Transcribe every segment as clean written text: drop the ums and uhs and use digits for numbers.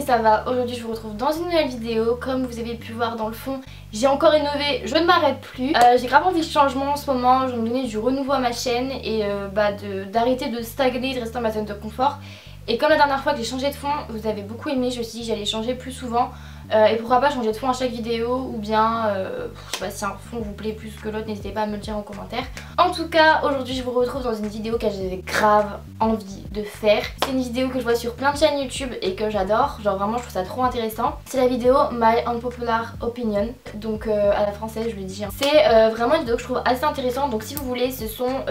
ça va? Aujourd'hui je vous retrouve dans une nouvelle vidéo. Comme vous avez pu voir dans le fond, j'ai encore innové, je ne m'arrête plus. J'ai grave envie de changement en ce moment, je vais me donner du renouveau à ma chaîne et d'arrêter de stagner, de rester dans ma zone de confort. Et comme la dernière fois que j'ai changé de fond, vous avez beaucoup aimé, je me suis dit que j'allais changer plus souvent. Et pourquoi pas changer de fond à chaque vidéo, ou bien je sais pas, si un fond vous plaît plus que l'autre, n'hésitez pas à me le dire en commentaire. En tout cas, aujourd'hui je vous retrouve dans une vidéo que j'avais grave envie de faire. C'est une vidéo que je vois sur plein de chaînes YouTube et que j'adore, genre vraiment je trouve ça trop intéressant. C'est la vidéo My Unpopular Opinion, donc à la française je le dis. C'est vraiment une vidéo que je trouve assez intéressante, donc si vous voulez ce sont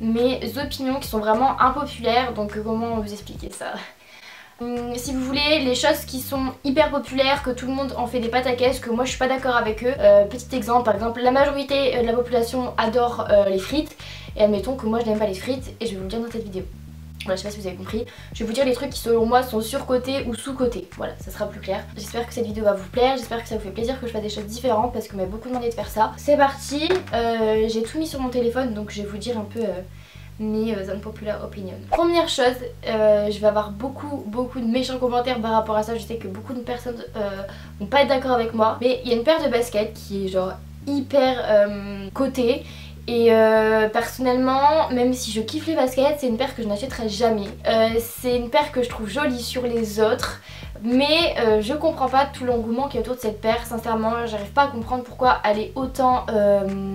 mes opinions qui sont vraiment impopulaires, donc comment vous expliquer ça? Si vous voulez, les choses qui sont hyper populaires, que tout le monde en fait des pâtes à caisse, que moi je suis pas d'accord avec eux. Petit exemple, par exemple, la majorité de la population adore les frites, et admettons que moi je n'aime pas les frites, et je vais vous le dire dans cette vidéo. Voilà, je sais pas si vous avez compris. Je vais vous dire les trucs qui selon moi sont surcotés ou sous-cotés. Voilà, ça sera plus clair. J'espère que cette vidéo va vous plaire, j'espère que ça vous fait plaisir que je fasse des choses différentes parce qu'on m'a beaucoup demandé de faire ça. C'est parti, j'ai tout mis sur mon téléphone, donc je vais vous dire un peu... mes unpopular opinions. Première chose, je vais avoir beaucoup de méchants commentaires par rapport à ça. Je sais que beaucoup de personnes vont pas être d'accord avec moi, mais il y a une paire de baskets qui est genre hyper cotée. Et personnellement, même si je kiffe les baskets, c'est une paire que je n'achèterai jamais. C'est une paire que je trouve jolie sur les autres, mais je comprends pas tout l'engouement qui est autour de cette paire. Sincèrement, j'arrive pas à comprendre pourquoi elle est autant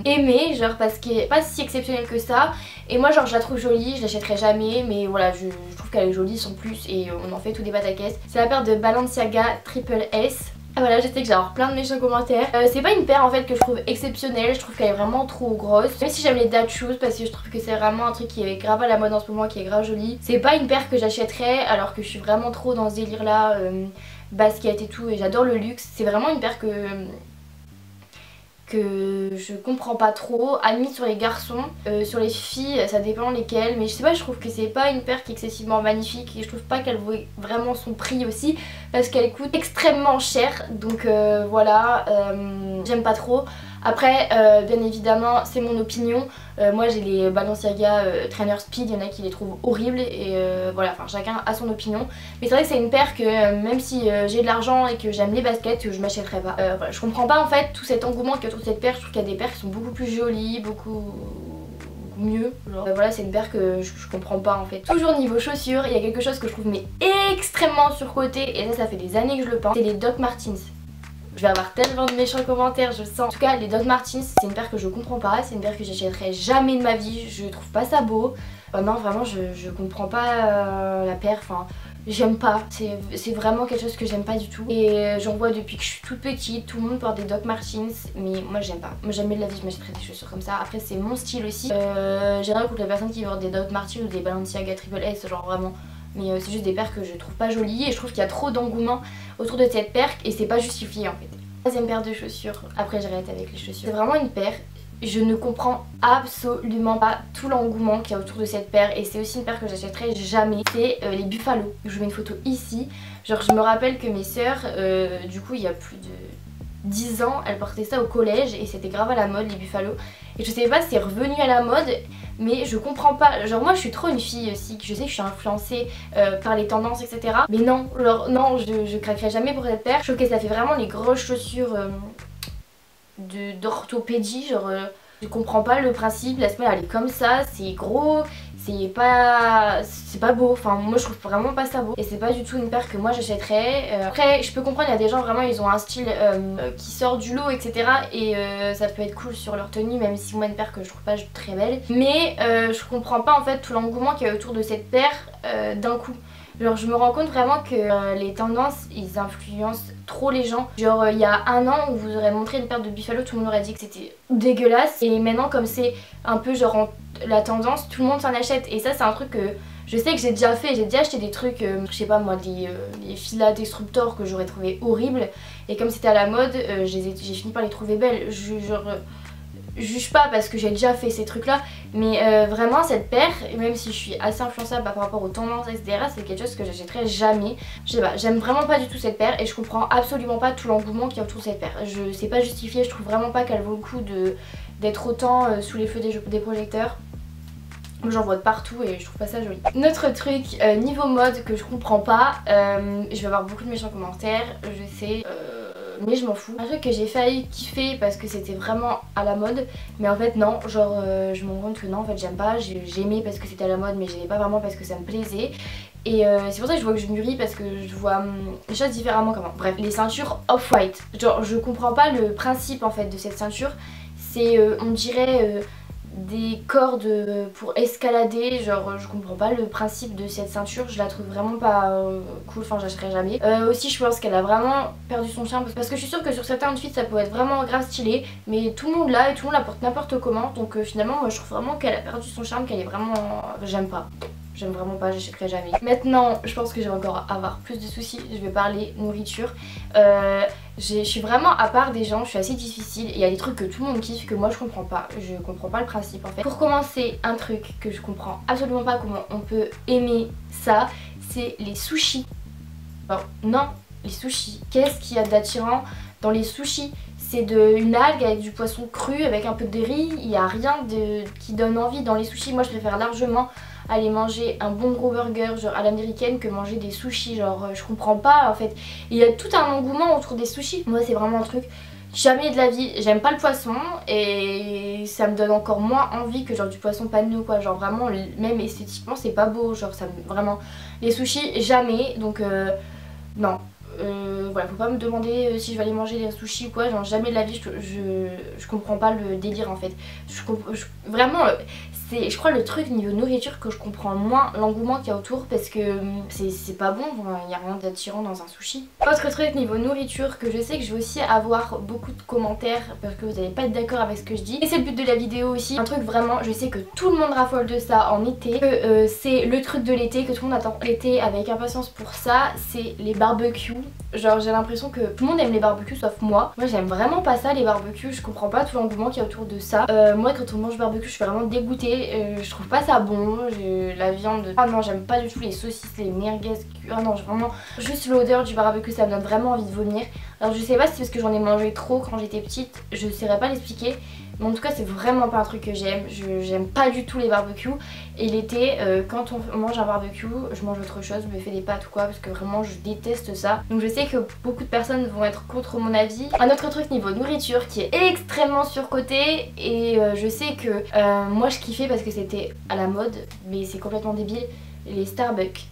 aimée, genre parce qu'elle est pas si exceptionnelle que ça. Et moi genre je la trouve jolie, je l'achèterai jamais, mais voilà, je trouve qu'elle est jolie sans plus et on en fait tout des pâtes à caisse. C'est la paire de Balenciaga Triple S. Voilà, je sais que j'ai avoir plein de méchants commentaires. C'est pas une paire en fait que je trouve exceptionnelle, je trouve qu'elle est vraiment trop grosse. Même si j'aime les dad shoes parce que je trouve que c'est vraiment un truc qui est grave à la mode en ce moment, qui est grave joli. C'est pas une paire que j'achèterais alors que je suis vraiment trop dans ce délire là, basket et tout, et j'adore le luxe. C'est vraiment une paire que je comprends pas trop, admis sur les garçons. Sur les filles ça dépend lesquelles, mais je sais pas, je trouve que c'est pas une paire qui est excessivement magnifique et je trouve pas qu'elle vaut vraiment son prix aussi parce qu'elle coûte extrêmement cher, donc voilà, j'aime pas trop. Après bien évidemment c'est mon opinion, moi j'ai les Balenciaga Trainer Speed, il y en a qui les trouvent horribles et voilà, enfin chacun a son opinion, mais c'est vrai que c'est une paire que même si j'ai de l'argent et que j'aime les baskets, je m'achèterai pas. Voilà, je comprends pas en fait tout cet engouement qu'il y a autour de cette paire. Je trouve qu'il y a des paires qui sont beaucoup plus jolies, beaucoup mieux, genre. Voilà, c'est une paire que je comprends pas en fait. Toujours niveau chaussures, il y a quelque chose que je trouve mais extrêmement surcoté, et ça fait des années que je le pense, c'est les Doc Martens. Je vais avoir tellement de méchants commentaires, je sens. En tout cas, les Doc Martens, c'est une paire que je comprends pas, c'est une paire que j'achèterai jamais de ma vie, je trouve pas ça beau. Non, vraiment, je comprends pas la paire, enfin, j'aime pas. C'est vraiment quelque chose que j'aime pas du tout. Et j'en vois depuis que je suis toute petite, tout le monde porte des Doc Martens, mais moi j'aime pas. Moi jamais de la vie je m'achèterais des chaussures comme ça. Après, c'est mon style aussi. J'ai rien contre les personnes qui portent des Doc Martens ou des Balenciaga Triple S, genre vraiment. Mais c'est juste des paires que je trouve pas jolies et je trouve qu'il y a trop d'engouement autour de cette paire et c'est pas justifié en fait. Troisième paire de chaussures, après j'arrête avec les chaussures. C'est vraiment une paire, je ne comprends absolument pas tout l'engouement qu'il y a autour de cette paire, et c'est aussi une paire que j'achèterai jamais. C'est les Buffalo. Je vous mets une photo ici. Genre je me rappelle que mes sœurs, du coup il y a plus de 10 ans, elles portaient ça au collège et c'était grave à la mode, les Buffalo. Et je sais pas si c'est revenu à la mode, mais je comprends pas. Genre moi je suis trop une fille aussi, je sais que je suis influencée par les tendances etc. Mais non, genre non, je craquerai jamais pour cette paire. Je trouve que ça fait vraiment les grosses chaussures d'orthopédie, genre je comprends pas le principe. La semelle elle est comme ça, c'est gros, c'est pas beau, enfin moi je trouve vraiment pas ça beau et c'est pas du tout une paire que moi j'achèterais. Après je peux comprendre, il y a des gens vraiment ils ont un style qui sort du lot etc, et ça peut être cool sur leur tenue, même si moi une paire que je trouve pas très belle, mais je comprends pas en fait tout l'engouement qu'il y a autour de cette paire d'un coup. Genre je me rends compte vraiment que les tendances ils influencent trop les gens. Genre il y a un an on vous aurait montré une paire de Buffalo, tout le monde aurait dit que c'était dégueulasse, et maintenant comme c'est un peu genre la tendance, tout le monde s'en achète, et ça c'est un truc que je sais que j'ai déjà fait. J'ai déjà acheté des trucs, je sais pas moi, des filas Destructor que j'aurais trouvé horribles, et comme c'était à la mode j'ai fini par les trouver belles. Genre juge pas parce que j'ai déjà fait ces trucs là, mais vraiment cette paire, même si je suis assez influençable par rapport aux tendances etc, c'est quelque chose que j'achèterai jamais. Je sais pas, j'aime vraiment pas du tout cette paire et je comprends absolument pas tout l'engouement qu'il y a autour de cette paire. C'est pas justifié, je trouve vraiment pas qu'elle vaut le coup d'être autant sous les feux des projecteurs. J'en vois de partout et je trouve pas ça joli. Notre truc niveau mode que je comprends pas, je vais avoir beaucoup de méchants commentaires, je sais, mais je m'en fous. Un truc que j'ai failli kiffer parce que c'était vraiment à la mode, mais en fait non, genre je me rends compte que non, en fait j'aime pas, j'aimais parce que c'était à la mode mais j'aimais pas vraiment parce que ça me plaisait. Et c'est pour ça que je vois que je mûris parce que je vois les choses différemment qu'avant. Bref, les ceintures off-white, genre je comprends pas le principe en fait de cette ceinture. C'est on dirait des cordes pour escalader, genre je comprends pas le principe de cette ceinture, je la trouve vraiment pas cool, enfin j'achèterai jamais. Aussi je pense qu'elle a vraiment perdu son charme parce que je suis sûre que sur certains outfits ça peut être vraiment grave stylé, mais tout le monde l'a et tout le monde la porte n'importe comment, donc finalement moi je trouve vraiment qu'elle a perdu son charme, qu'elle est vraiment... j'aime pas. J'aime vraiment pas, j'achèterai jamais. Maintenant, je pense que je vais encore avoir plus de soucis. Je vais parler nourriture. Je suis vraiment à part des gens, je suis assez difficile. Il y a des trucs que tout le monde kiffe que moi je comprends pas. Je comprends pas le principe en fait. Pour commencer, un truc que je comprends absolument pas comment on peut aimer ça, c'est les sushis. Bon, non, les sushis. Qu'est-ce qu'il y a d'attirant dans les sushis? C'est une algue avec du poisson cru, avec un peu de riz. Il n'y a rien qui donne envie dans les sushis. Moi je préfère largement aller manger un bon gros burger genre à l'américaine que manger des sushis, genre je comprends pas en fait. Il y a tout un engouement autour des sushis. Moi c'est vraiment un truc, jamais de la vie, j'aime pas le poisson et ça me donne encore moins envie que genre du poisson pané ou quoi, genre vraiment même esthétiquement c'est pas beau, genre ça me... vraiment les sushis jamais, donc non. Voilà, faut pas me demander si je vais aller manger des sushis ou quoi, genre jamais de la vie, je comprends pas le délire en fait. Vraiment, c'est je crois le truc niveau nourriture que je comprends moins l'engouement qu'il y a autour parce que c'est pas bon, il y a rien d'attirant dans un sushi. Autre truc niveau nourriture que je sais que je vais aussi avoir beaucoup de commentaires parce que vous allez pas être d'accord avec ce que je dis. Et c'est le but de la vidéo aussi, un truc vraiment, je sais que tout le monde raffole de ça en été, que c'est le truc de l'été, que tout le monde attend l'été avec impatience pour ça, c'est les barbecues. Genre j'ai l'impression que tout le monde aime les barbecues sauf moi. Moi j'aime vraiment pas ça les barbecues, je comprends pas tout l'engouement qu'il y a autour de ça. Moi quand on mange barbecue je suis vraiment dégoûtée, je trouve pas ça bon, la viande... Ah non j'aime pas du tout les saucisses, les merguez, ah non vraiment... Juste l'odeur du barbecue ça me donne vraiment envie de vomir. Alors je sais pas si c'est parce que j'en ai mangé trop quand j'étais petite, je saurais pas l'expliquer. Mais en tout cas c'est vraiment pas un truc que j'aime, j'aime pas du tout les barbecues. Et l'été quand on mange un barbecue, je mange autre chose, je me fais des pâtes ou quoi parce que vraiment je déteste ça. Donc je sais que beaucoup de personnes vont être contre mon avis. Un autre truc niveau nourriture qui est extrêmement surcoté et je sais que moi je kiffais parce que c'était à la mode, mais c'est complètement débile, les Starbucks.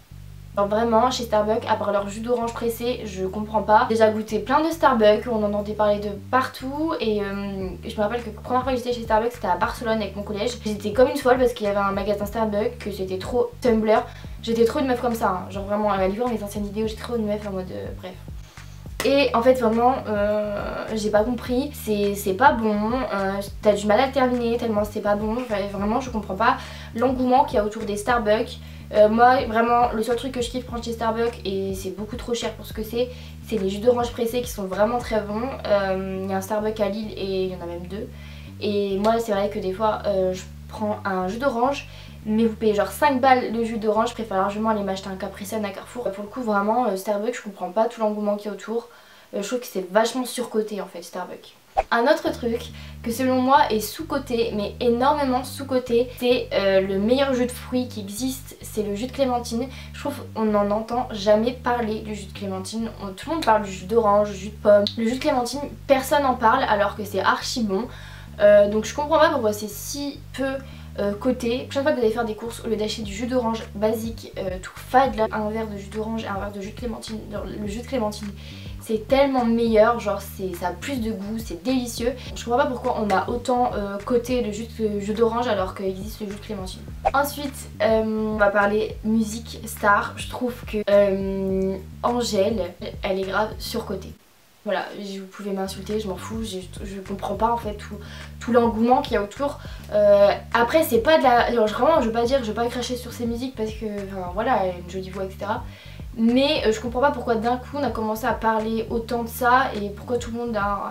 Alors vraiment chez Starbucks, à part leur jus d'orange pressé, je comprends pas. J'ai déjà goûté plein de Starbucks, on en entendait parler de partout et je me rappelle que la première fois que j'étais chez Starbucks c'était à Barcelone avec mon collège. J'étais comme une folle parce qu'il y avait un magasin Starbucks, que c'était trop Tumblr. J'étais trop une meuf comme ça, hein. Genre vraiment, à voir mes anciennes vidéos, j'étais trop une meuf en mode bref. Et en fait vraiment j'ai pas compris, c'est pas bon, t'as du mal à le terminer tellement c'est pas bon, vraiment je comprends pas l'engouement qu'il y a autour des Starbucks. Moi vraiment le seul truc que je kiffe prendre chez Starbucks et c'est beaucoup trop cher pour ce que c'est les jus d'orange pressés qui sont vraiment très bons. Il y a un Starbucks à Lille et il y en a même deux. Et moi c'est vrai que des fois je prends un jus d'orange mais vous payez genre 5 balles le jus d'orange, je préfère largement aller m'acheter un Capri Sun à Carrefour. Pour le coup vraiment Starbucks je comprends pas tout l'engouement qu'il y a autour, je trouve que c'est vachement surcoté en fait Starbucks. Un autre truc que selon moi est sous-coté, mais énormément sous-coté, c'est le meilleur jus de fruits qui existe, c'est le jus de clémentine. Je trouve qu'on n'en entend jamais parler du jus de clémentine, tout le monde parle du jus d'orange, du jus de pomme. Le jus de clémentine, personne n'en parle alors que c'est archi bon, donc je comprends pas pourquoi c'est si peu coté. Chaque fois que vous allez faire des courses, au lieu d'acheter du jus d'orange basique, tout fade là, un verre de jus d'orange et un verre de jus de clémentine, le jus de clémentine c'est tellement meilleur, genre ça a plus de goût, c'est délicieux. Je comprends pas pourquoi on a autant coté le jus d'orange alors qu'il existe le jus de clémentine. Ensuite on va parler musique star. Je trouve que Angèle, elle est grave surcotée. Voilà, vous pouvez m'insulter, je m'en fous, je comprends pas en fait tout l'engouement qu'il y a autour. Après c'est pas de la... Genre, vraiment je veux pas dire, je veux pas cracher sur ses musiques parce que enfin, voilà, elle a une jolie voix etc. Mais je comprends pas pourquoi d'un coup on a commencé à parler autant de ça et pourquoi tout le monde a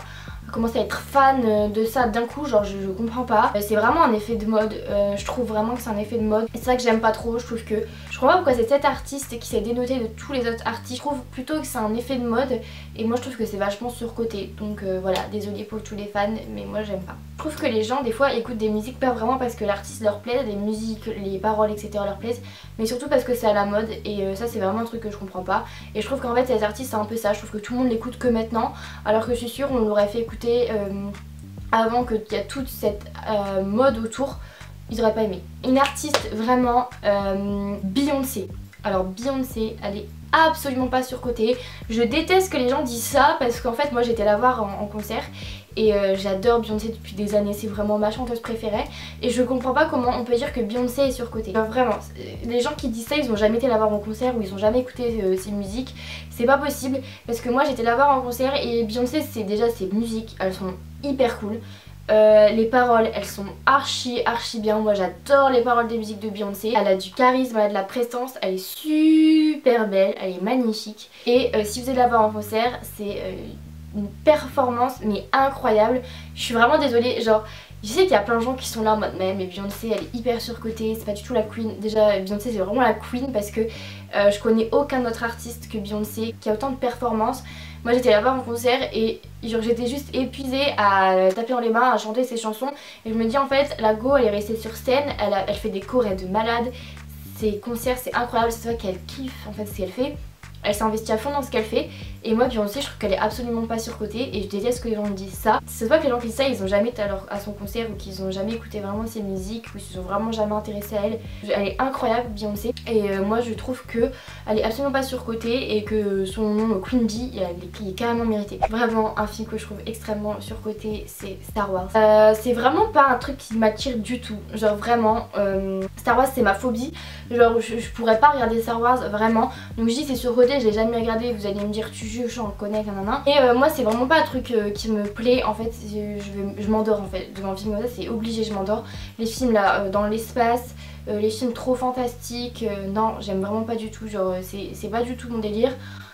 commencé à être fan de ça d'un coup, genre je comprends pas. C'est vraiment un effet de mode, je trouve vraiment que c'est un effet de mode et c'est ça que j'aime pas trop. Je trouve que je comprends pas pourquoi c'est cet artiste qui s'est dénoté de tous les autres artistes. Je trouve plutôt que c'est un effet de mode et moi je trouve que c'est vachement surcoté, donc voilà, désolée pour tous les fans mais moi j'aime pas. Je trouve que les gens des fois écoutent des musiques pas vraiment parce que l'artiste leur plaît, des musiques, les paroles etc leur plaisent, mais surtout parce que c'est à la mode et ça c'est vraiment un truc que je comprends pas. Et je trouve qu'en fait les artistes c'est un peu ça, je trouve que tout le monde l'écoute que maintenant, alors que je suis sûre on l'aurait fait écouter avant qu'il y a toute cette mode autour, ils auraient pas aimé. Une artiste vraiment, Beyoncé. Alors Beyoncé, elle est absolument pas surcotée. Je déteste que les gens disent ça parce qu'en fait moi j'étais la voir en concert et j'adore Beyoncé depuis des années, c'est vraiment ma chanteuse préférée et je comprends pas comment on peut dire que Beyoncé est surcotée. Genre vraiment, les gens qui disent ça ils ont jamais été la voir en concert ou ils ont jamais écouté ses musiques, c'est pas possible parce que moi j'étais la voir en concert et Beyoncé c'est déjà ses musiques, elles sont hyper cool. Les paroles elles sont archi bien, moi j'adore les paroles des musiques de Beyoncé, elle a du charisme, elle a de la prestance, elle est super belle, elle est magnifique et si vous allez la voir en concert c'est une performance mais incroyable. Je suis vraiment désolée, genre je sais qu'il y a plein de gens qui sont là en mode mais Beyoncé elle est hyper surcotée, c'est pas du tout la queen. Déjà Beyoncé c'est vraiment la queen parce que je connais aucun autre artiste que Beyoncé qui a autant de performances. Moi j'étais là-bas en concert et j'étais juste épuisée à taper dans les mains, à chanter ses chansons et je me dis en fait la go elle est restée sur scène, elle fait des chorés de malade, ses concerts c'est incroyable, c'est vrai qu'elle kiffe en fait ce qu'elle fait. Elle s'est investie à fond dans ce qu'elle fait et moi Beyoncé je trouve qu'elle est absolument pas surcotée et je déteste que les gens me disent ça. C'est pas que les gens qui disent ça ils ont jamais été à son concert ou qu'ils ont jamais écouté vraiment ses musiques ou ils se sont vraiment jamais intéressés à elle. Elle est incroyable Beyoncé et moi je trouve que elle est absolument pas surcotée et que son nom Queen Bee il est carrément mérité. Vraiment un film que je trouve extrêmement surcoté c'est Star Wars. C'est vraiment pas un truc qui m'attire du tout, genre vraiment Star Wars c'est ma phobie, genre je pourrais pas regarder Star Wars vraiment, donc je dis c'est surcoté. Je l'ai jamais regardé, vous allez me dire tu juges, j'en connais, nanana. Et moi c'est vraiment pas un truc qui me plaît en fait, je m'endors en fait devant un film comme ça, c'est obligé, je m'endors. Les films là dans l'espace, les films trop fantastiques, non j'aime vraiment pas du tout, genre c'est pas du tout mon délire.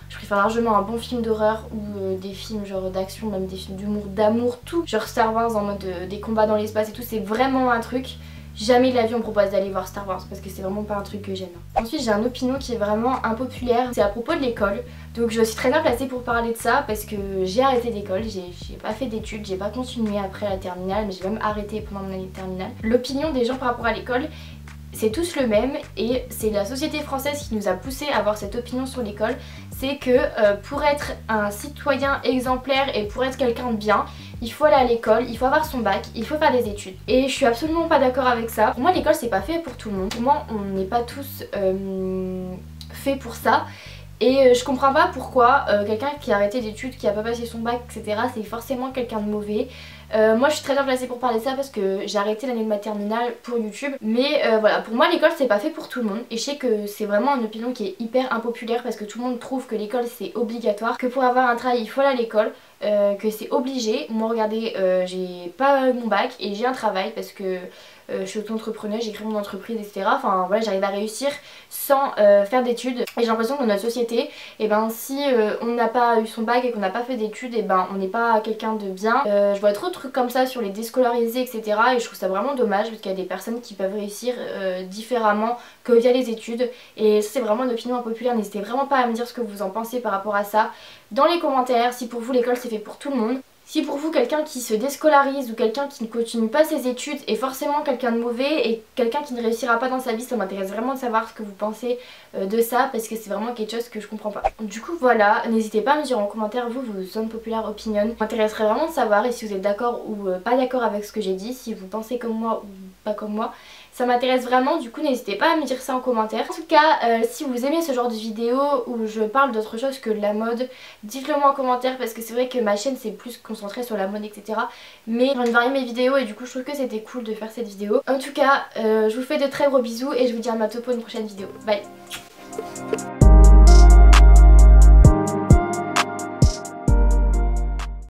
Je préfère largement un bon film d'horreur ou des films genre d'action, même des films d'humour, d'amour, tout. Genre Star Wars en mode des combats dans l'espace et tout, c'est vraiment un truc. Jamais de la vie on me propose d'aller voir Star Wars parce que c'est vraiment pas un truc que j'aime. Ensuite j'ai une opinion qui est vraiment impopulaire, c'est à propos de l'école. Donc je suis très bien placée pour parler de ça parce que j'ai arrêté l'école, j'ai pas fait d'études, j'ai pas continué après la terminale, mais j'ai même arrêté pendant mon année de terminale. L'opinion des gens par rapport à l'école c'est tous le même et c'est la société française qui nous a poussé à avoir cette opinion sur l'école. C'est que pour être un citoyen exemplaire et pour être quelqu'un de bien, il faut aller à l'école, il faut avoir son bac, il faut faire des études. Et je suis absolument pas d'accord avec ça. Pour moi l'école c'est pas fait pour tout le monde. Pour moi on n'est pas tous faits pour ça. Et je comprends pas pourquoi quelqu'un qui a arrêté d'études, qui a pas passé son bac, etc. c'est forcément quelqu'un de mauvais. Moi je suis très bien placée pour parler de ça parce que j'ai arrêté l'année de ma terminale pour YouTube. Mais voilà, pour moi l'école c'est pas fait pour tout le monde. Et je sais que c'est vraiment une opinion qui est hyper impopulaire parce que tout le monde trouve que l'école c'est obligatoire, que pour avoir un travail il faut aller à l'école, que c'est obligé. Moi regardez, j'ai pas mon bac et j'ai un travail parce que je suis auto-entrepreneur, j'ai créé mon entreprise etc. Enfin voilà, j'arrive à réussir sans faire d'études. Et j'ai l'impression que dans notre société, et ben si on n'a pas eu son bac et qu'on n'a pas fait d'études, et ben on n'est pas quelqu'un de bien. Je vois trop de trucs comme ça sur les déscolarisés etc. Et je trouve ça vraiment dommage parce qu'il y a des personnes qui peuvent réussir différemment que via les études. Et ça c'est vraiment une opinion impopulaire, n'hésitez vraiment pas à me dire ce que vous en pensez par rapport à ça dans les commentaires. Si pour vous l'école c'est fait pour tout le monde. Si pour vous quelqu'un qui se déscolarise ou quelqu'un qui ne continue pas ses études est forcément quelqu'un de mauvais et quelqu'un qui ne réussira pas dans sa vie, ça m'intéresse vraiment de savoir ce que vous pensez de ça parce que c'est vraiment quelque chose que je comprends pas. Du coup voilà, n'hésitez pas à me dire en commentaire vous, vos unpopular opinion. Ça m'intéresserait vraiment de savoir et si vous êtes d'accord ou pas d'accord avec ce que j'ai dit, si vous pensez comme moi ou pas comme moi. Ça m'intéresse vraiment, du coup n'hésitez pas à me dire ça en commentaire. En tout cas, si vous aimez ce genre de vidéo où je parle d'autre chose que de la mode, dites-le moi en commentaire parce que c'est vrai que ma chaîne c'est plus concentrée sur la mode etc. Mais j'ai envie de varier mes vidéos et du coup je trouve que c'était cool de faire cette vidéo. En tout cas, je vous fais de très gros bisous et je vous dis à bientôt pour une prochaine vidéo. Bye!